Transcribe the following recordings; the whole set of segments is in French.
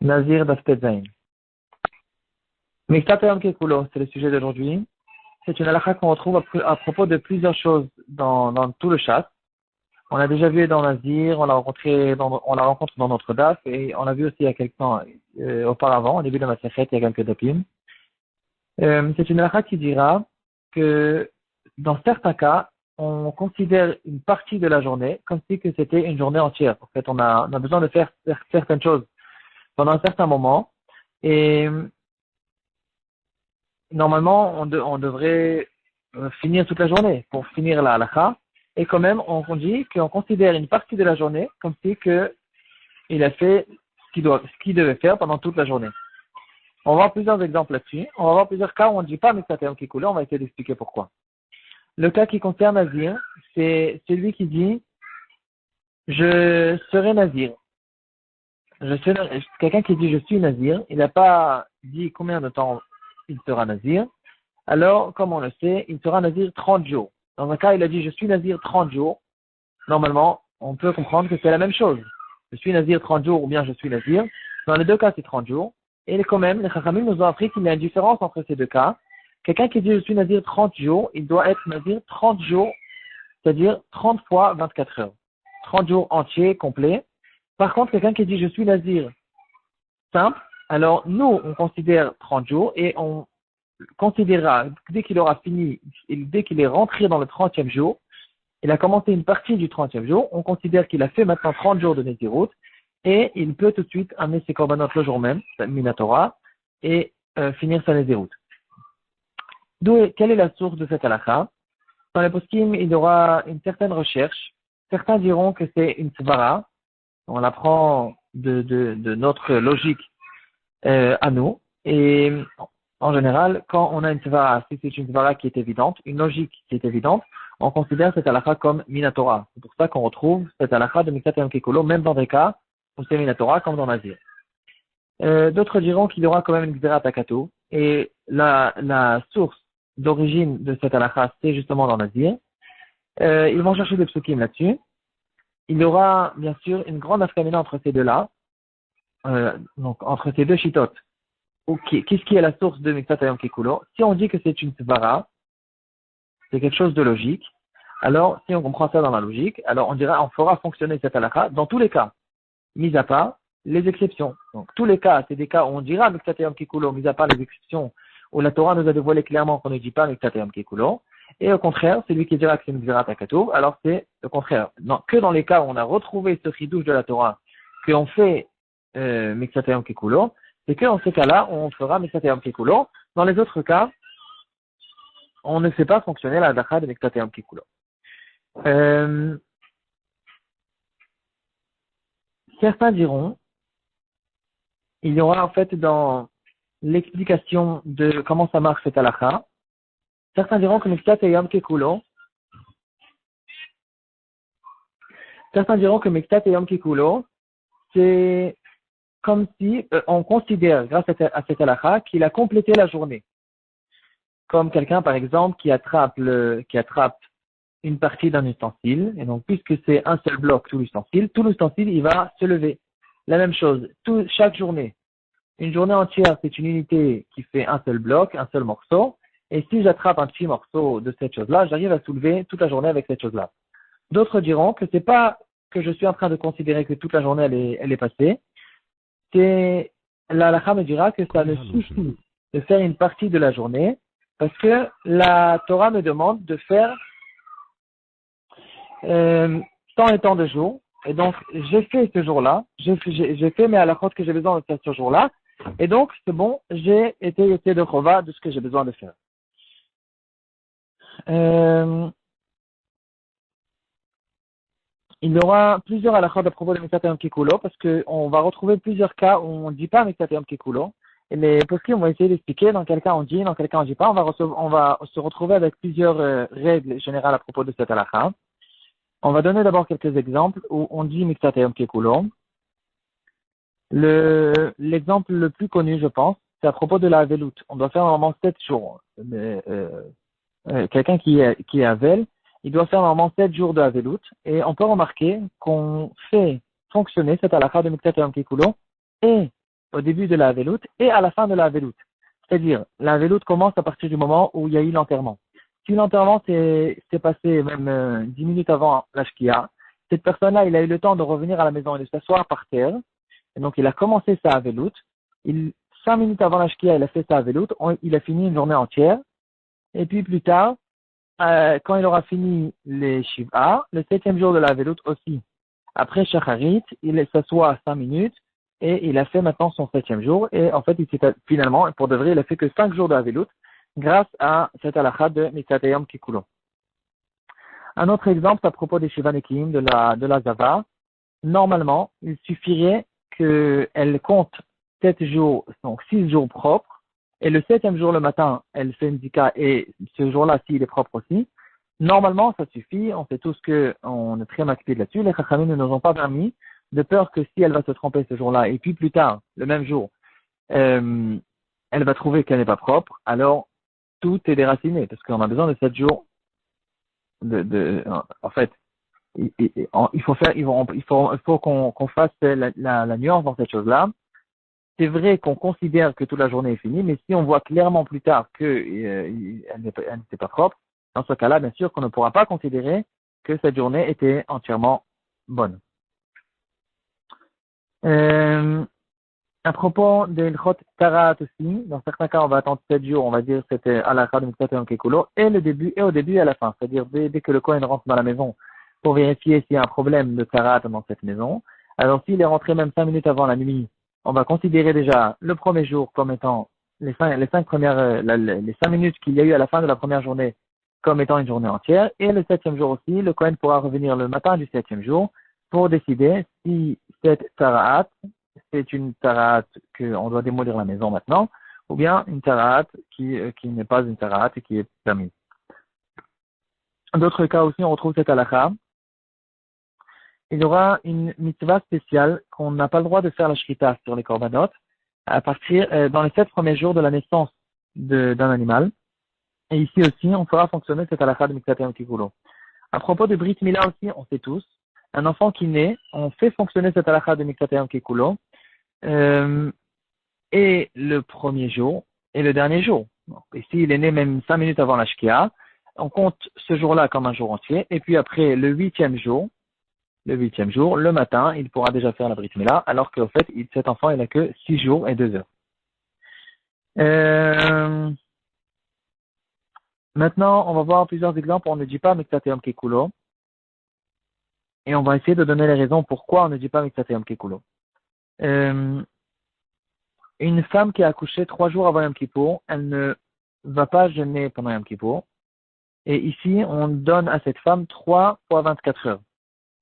Nazir d'Aspetzain. Miktat Hayom Kekulo, c'est le sujet d'aujourd'hui. C'est une halakha qu'on retrouve à propos de plusieurs choses dans tout le chasse. On l'a déjà vu dans Nazir, on l'a rencontré dans notre daf, et on l'a vu aussi il y a quelques temps auparavant, au début de ma séchette, il y a quelques dapim. C'est une halakha qui dira que dans certains cas, on considère une partie de la journée comme si que c'était une journée entière. En fait, on a besoin de faire certaines choses pendant un certain moment, et normalement, on devrait finir toute la journée pour finir la halakha. Et quand même, on dit qu'on considère une partie de la journée comme si que il a fait ce qu'il devait faire pendant toute la journée. On va voir plusieurs exemples là-dessus. On va voir plusieurs cas où on ne dit pas Miktat Hayom Kekulo. On va essayer d'expliquer pourquoi. Le cas qui concerne Nazir, c'est celui qui dit je serai Nazir. Quelqu'un qui dit je suis Nazir, il n'a pas dit combien de temps il sera Nazir. Alors, comme on le sait, il sera Nazir 30 jours. Dans un cas, il a dit je suis Nazir 30 jours. Normalement, on peut comprendre que c'est la même chose. Je suis Nazir 30 jours ou bien je suis Nazir. Dans les deux cas, c'est 30 jours. Et quand même, les Chachamim nous ont appris qu'il y a une différence entre ces deux cas. Quelqu'un qui dit je suis Nazir 30 jours, il doit être Nazir 30 jours, c'est-à-dire 30 fois 24 heures. 30 jours entiers, complets. Par contre, quelqu'un qui dit je suis Nazir simple, alors nous, on considère 30 jours et on considérera, dès qu'il aura fini, dès qu'il est rentré dans le 30e jour, il a commencé une partie du 30e jour, on considère qu'il a fait maintenant 30 jours de Nézirut, et il peut tout de suite amener ses korbanot le jour même, Minatora, et finir sa Nézirut. Quelle est la source de cette halakha? Dans les poskim, il y aura une certaine recherche. Certains diront que c'est une svara, on l'apprend de notre logique à nous, et en général, quand on a une svara, si c'est une svara qui est évidente, une logique qui est évidente, on considère cette halakha comme Minatora. C'est pour ça qu'on retrouve cette halakha de Miktat Hayom Kekulo, même dans des cas où c'est Minatora, comme dans Nazir. D'autres diront qu'il y aura quand même une Gzerat Takatou, et la source d'origine de cette halakha, c'est justement dans Nazir. Ils vont chercher des psukim là-dessus. Il y aura, bien sûr, une grande afkamina entre ces deux-là, donc entre ces deux shittot. Qu'est-ce qui est la source de Miktat Hayom Kekulo? Si on dit que c'est une svara, c'est quelque chose de logique. Alors, si on comprend ça dans la logique, alors on fera fonctionner cette halakha dans tous les cas, mis à part les exceptions. Donc, tous les cas, c'est des cas où on dira Miktat Hayom Kekulo, mis à part les exceptions, où la Torah nous a dévoilé clairement qu'on ne dit pas Miktat Hayom Kekulo. Et au contraire, celui qui dira que c'est une Gzerat Takatou, alors c'est le contraire. Non, que dans les cas où on a retrouvé ce chidouche de la Torah, qu'on fait Miktat Hayom Kekulo, c'est que dans ces cas-là, on fera Miktat Hayom Kekulo. Dans les autres cas, on ne fait pas fonctionner la halakha de Miktat Hayom Kekulo. Certains diront, il y aura en fait dans l'explication de comment ça marche cette halakha, certains diront que Miktat Hayom Kekulo, c'est comme si on considère, grâce à cette halakha, qu'il a complété la journée. Comme quelqu'un, par exemple, qui attrape une partie d'un ustensile, et donc, puisque c'est un seul bloc, tout l'ustensile, il va se lever. La même chose, chaque journée. Une journée entière, c'est une unité qui fait un seul bloc, un seul morceau, et si j'attrape un petit morceau de cette chose-là, j'arrive à soulever toute la journée avec cette chose-là. D'autres diront que c'est pas que je suis en train de considérer que toute la journée elle est passée, c'est, la halakha me dira que ça ne suffit de faire une partie de la journée, parce que la Torah me demande de faire tant et tant de jours, et donc j'ai fait ce jour-là, j'ai fait mes halakhot que j'ai besoin de faire ce jour-là, et donc c'est bon, j'ai été de chova de ce que j'ai besoin de faire. Il y aura plusieurs halakhot à propos de Miktat Hayom Kekulo, parce qu'on va retrouver plusieurs cas où on ne dit pas Miktat Hayom Kekulo, et les poskim vont essayer d'expliquer dans quel cas on dit, dans quel cas on ne dit pas. On va se retrouver avec plusieurs règles générales à propos de cette halakha. On va donner d'abord quelques exemples où on dit Miktat Hayom Kekulo. L'exemple le plus connu, je pense, c'est à propos de la Avelut. On doit faire normalement 7 jours. Quelqu'un qui est Avel, il doit faire normalement 7 jours de Avelut. Et on peut remarquer qu'on fait fonctionner cette halakha de Miktat Hayom Kekulo et au début de la Havelut et à la fin de la Havelut. C'est-à-dire, la Havelut commence à partir du moment où il y a eu l'enterrement. Si l'enterrement s'est passé même 10 minutes avant la Shkia, cette personne-là, il a eu le temps de revenir à la maison et de s'asseoir par terre. Et donc, il a commencé sa Havelut. 5 minutes avant la Shkia, il a fait sa Havelut. Il a fini une journée entière. Et puis plus tard, quand il aura fini les Shiva, le 7e jour de la Havelut aussi, après Shacharit, il s'assoit 5 minutes et il a fait maintenant son 7e jour. Et en fait, finalement, pour de vrai, il a fait que 5 jours de Havelut grâce à cette halakha de Mitzvah Yom Kikulo. Un autre exemple à propos des Shiva Nekiim, de la Zava. Normalement, il suffirait qu'elle compte 7 jours, donc 6 jours propres, et le 7e jour le matin, elle fait une zika, et ce jour-là, s'il est propre aussi. Normalement, ça suffit, on sait tous qu'on est très maxé là-dessus. Les Chachamim ne nous ont pas permis, de peur que si elle va se tromper ce jour-là, et puis plus tard, le même jour, elle va trouver qu'elle n'est pas propre, alors tout est déraciné, parce qu'on a besoin de 7 jours en fait, il faut qu'on fasse la nuance dans cette chose-là. C'est vrai qu'on considère que toute la journée est finie, mais si on voit clairement plus tard qu'elle n'était pas propre, dans ce cas-là, bien sûr qu'on ne pourra pas considérer que cette journée était entièrement bonne. À propos de l'Ilchot Tarat aussi, dans certains cas, on va attendre 7 jours, on va dire c'était à la de Mitzvah Yom Kekulo, et au début et à la fin. C'est-à-dire, dès que le Kohen rentre dans la maison, pour vérifier s'il y a un problème de Tarat dans cette maison. Alors, s'il est rentré même 5 minutes avant la nuit, on va considérer déjà le premier jour comme étant les 5 minutes qu'il y a eu à la fin de la première journée comme étant une journée entière, et le 7e jour aussi, le Kohen pourra revenir le matin du 7e jour pour décider si cette Tarat, c'est une tarat qu'on doit démolir la maison maintenant, ou bien une tarat qui n'est pas une tarat et qui est permise. D'autres cas aussi, on retrouve cette halakha. Il y aura une mitzvah spéciale qu'on n'a pas le droit de faire la shrita sur les korbanot à partir dans les 7 premiers jours de la naissance d'un animal. Et ici aussi, on fera fonctionner cette halakha de Miktat Yom Kikulo. À propos de Brit Mila aussi, on sait tous, un enfant qui naît, on fait fonctionner cette halakha de Miktat Yom Kikulo. Et le premier jour et le dernier jour. Et s'il est né même 5 minutes avant la Shkia, on compte ce jour-là comme un jour entier. Et puis après, le 8e jour, le matin, il pourra déjà faire la Brit Mila, alors qu'au fait, cet enfant, il n'a que 6 jours et 2 heures. Maintenant, on va voir plusieurs exemples. On ne dit pas Miktat Yom Kekulo. Et on va essayer de donner les raisons pourquoi on ne dit pas Miktat Yom Kekulo. Une femme qui a accouché 3 jours avant Yom Kippour, elle ne va pas jeûner pendant Yom Kippour. Et ici, on donne à cette femme 3 fois 24 heures.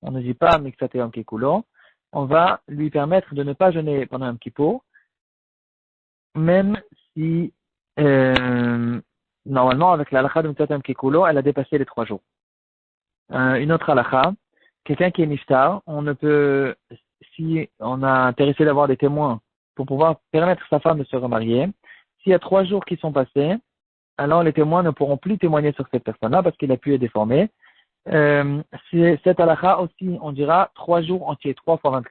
On ne dit pas Miktat Yom Kekulo. On va lui permettre de ne pas jeûner pendant Yom Kippour, même si, normalement, avec la halakha de Miktat Yom Kekulo, elle a dépassé les 3 jours. Une autre halakha, quelqu'un qui est niftar, on ne peut, si on a intéressé d'avoir des témoins pour pouvoir permettre à sa femme de se remarier, s'il y a 3 jours qui sont passés, alors les témoins ne pourront plus témoigner sur cette personne-là parce qu'il a pu être déformé. Cette halakha aussi, on dira 3 jours entiers, 3 fois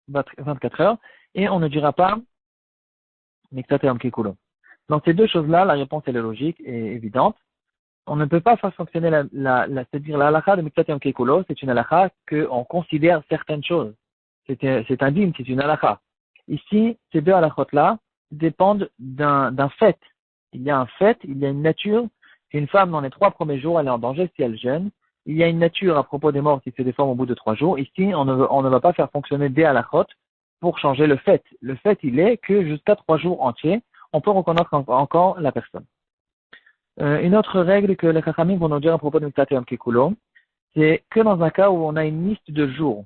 24 heures, et on ne dira pas Miktat Yom Kekulo. Donc ces deux choses-là, la réponse elle est logique et évidente. On ne peut pas faire fonctionner c'est-à-dire la halakha de Miktat Yom Kekulo, c'est une halakha qu'on considère certaines choses. C'est un dîme, c'est une halakha. Ici, ces deux halakhot-là dépendent d'un fait. Il y a un fait, il y a une nature. Si une femme, dans les 3 premiers jours, elle est en danger si elle jeûne. Il y a une nature à propos des morts qui se déforme au bout de 3 jours. Ici, on ne va pas faire fonctionner des halakhot pour changer le fait. Le fait, il est que jusqu'à 3 jours entiers, on peut reconnaître encore la personne. Une autre règle que les Chachamim vont nous dire à propos de Miktat Yom Kekulo, c'est que dans un cas où on a une liste de jours,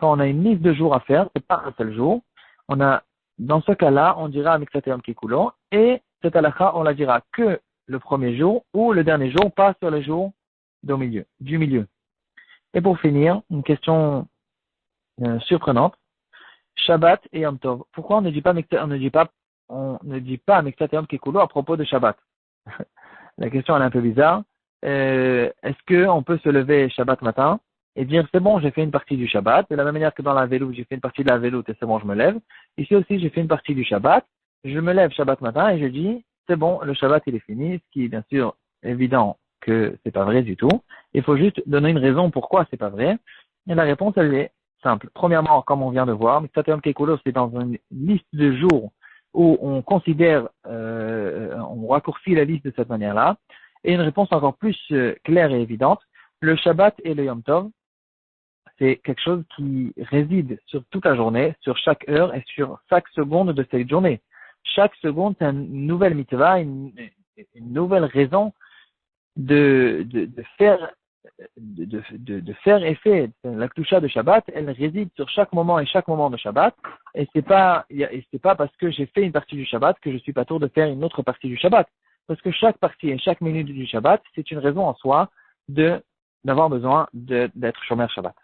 quand on a une liste de jours à faire, c'est pas un seul jour, dans ce cas-là, on dira Miktat Yom Kekulo, et cette halakha, on la dira que le premier jour ou le dernier jour, pas sur le jour du milieu. Et pour finir, une question surprenante, Shabbat et Yom Tov. Pourquoi on ne dit pas Miktat Yom Kekulo à propos de Shabbat? La question elle est un peu bizarre. Est-ce qu'on peut se lever Shabbat matin et dire c'est bon, j'ai fait une partie du Shabbat, de la même manière que dans la veloute, j'ai fait une partie de la veloute et c'est bon, je me lève. Ici aussi, j'ai fait une partie du Shabbat, je me lève Shabbat matin et je dis c'est bon, le Shabbat il est fini, ce qui est bien sûr évident que c'est pas vrai du tout. Il faut juste donner une raison pourquoi c'est pas vrai. Et la réponse, elle est simple. Premièrement, comme on vient de voir, Mitzvah Yom Kekulos, c'est dans une liste de jours où on considère, on raccourcit la liste de cette manière-là. Et une réponse encore plus claire et évidente, le Shabbat et le Yom Tov, c'est quelque chose qui réside sur toute la journée, sur chaque heure et sur chaque seconde de cette journée. Chaque seconde, c'est une nouvelle mitzvah, une nouvelle raison de faire effet. La Kdusha de Shabbat, elle réside sur chaque moment et chaque moment de Shabbat. Et c'est pas parce que j'ai fait une partie du Shabbat que je suis pas tour de faire une autre partie du Shabbat. Parce que chaque partie et chaque minute du Shabbat, c'est une raison en soi d'avoir besoin d'être Shomer Shabbat.